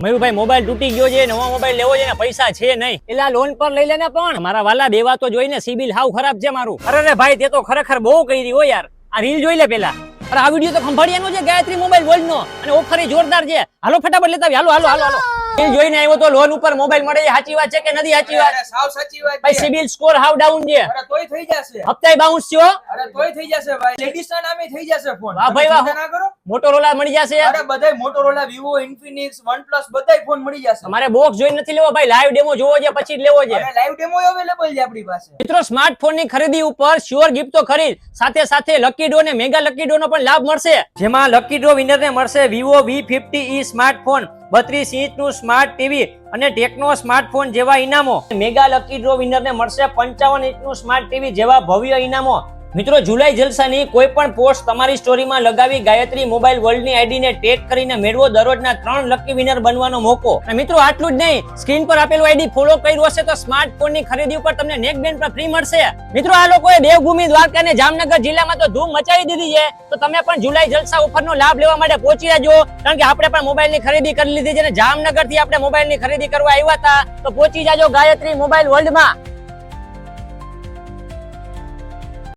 મયુરભાઈ mobile તૂટી ગયો છે, નવો મોબાઈલ લેવો છે ને પૈસા છે નહીં. એલા લોન પર લઈ લેને પણ મારા વાલા દેવા તો જોઈને સિબિલ હાવ ખરાબ છે મારું. અરે ભાઈ તે તો ખરેખર બહુ કરી હો યાર. આ રીલ જોઈ લે પેલા. અરે આ વિડિયો તો ખંભાળિયાનો છે, ગાયત્રી મોબાઈલ વર્લ્ડ નો, અને ઓફર એ જોરદાર છે. હાલો ફટાફટ લેતા આવી. હાલો હાલો હાલો હાલો. રીલ જોઈને આવ્યો તો લોન ઉપર મોબાઈલ મળે છે, સાચી વાત છે કે નથી સાચી વાત? સાવ સાચી વાત ભાઈ છે. સિબિલ સ્કોર હાવ ડાઉન છે. અરે તોય થઈ જશે. હપ્તાય બાઉન્સ થયો. અરે તોય થઈ જશે ભાઈ. લેડીઝ ના નામે થઈ જશે ફોન. વાહ ભાઈ વાહ. ચિંતા ના કરો. મોટોરોલા મળી જશે. અરે બધાય મોટોરોલા, વિવો, ઇન્ફિનિક્સ, વનપ્લસ બધાય ફોન મળી જશે. તમારે બોક્સ જોઈને નથી લેવો ભાઈ, લાઈવ ડેમો જોવો છે પછી જ લેવો છે. અને લાઈવ ડેમો અવેલેબલ છે આપણી પાસે. મિત્રો સ્માર્ટફોન ની ખરીદી ઉપર શ્યોર ગિફ્ટ તો ખરી, સાથે સાથે લકી ડ્રો ને મેગા લકી ડ્રો નો પણ લાભ મળશે, જેમાં લકી ડ્રો વિનર ને મળશે વિવો V50e સ્માર્ટફોન, 32 ઇંચનું સ્માર્ટ ટીવી અને ટેકનો સ્માર્ટફોન જેવા ઇનામો. મેગા લકી ડ્રો વિનર ને મળશે 55 ઇંચનું સ્માર્ટ ટીવી જેવા ભવ્ય ઇનામો. મિત્રો જુલાઈ જલસાની કોઈ પણ પોસ્ટ તમારી સ્ટોરીમાં લગાવી ગાયત્રી મોબાઈલ વર્લ્ડ ની આઈડી ને ટેગ કરીને મેળવો દરરોજના 3 લકી વિનર બનવાનો મોકો. અને મિત્રો આટલું જ નહીં, સ્ક્રીન પર આપેલું આઈડી ફોલો કર્યું હશે તો સ્માર્ટફોન ની ખરીદી ઉપર તમને નેક બેન્ડ પર ફ્રી મળશે. મિત્રો આ લોકોએ દેવભૂમિ દ્વારકા અને જામનગર જિલ્લામાં તો ધૂમ મચાવી દીધી છે, તો તમે પણ જુલાઈ જલસા ઓફરનો લાભ લેવા માટે પહોંચી જાજો, કારણ કે આપણે પણ મોબાઈલ ની ખરીદી કરી લીધી છે અને જામનગર થી આપણે મોબાઈલ ની ખરીદી કરવા આવ્યા હતા, તો પહોંચી જાજો ગાયત્રી મોબાઈલ વર્લ્ડ માં.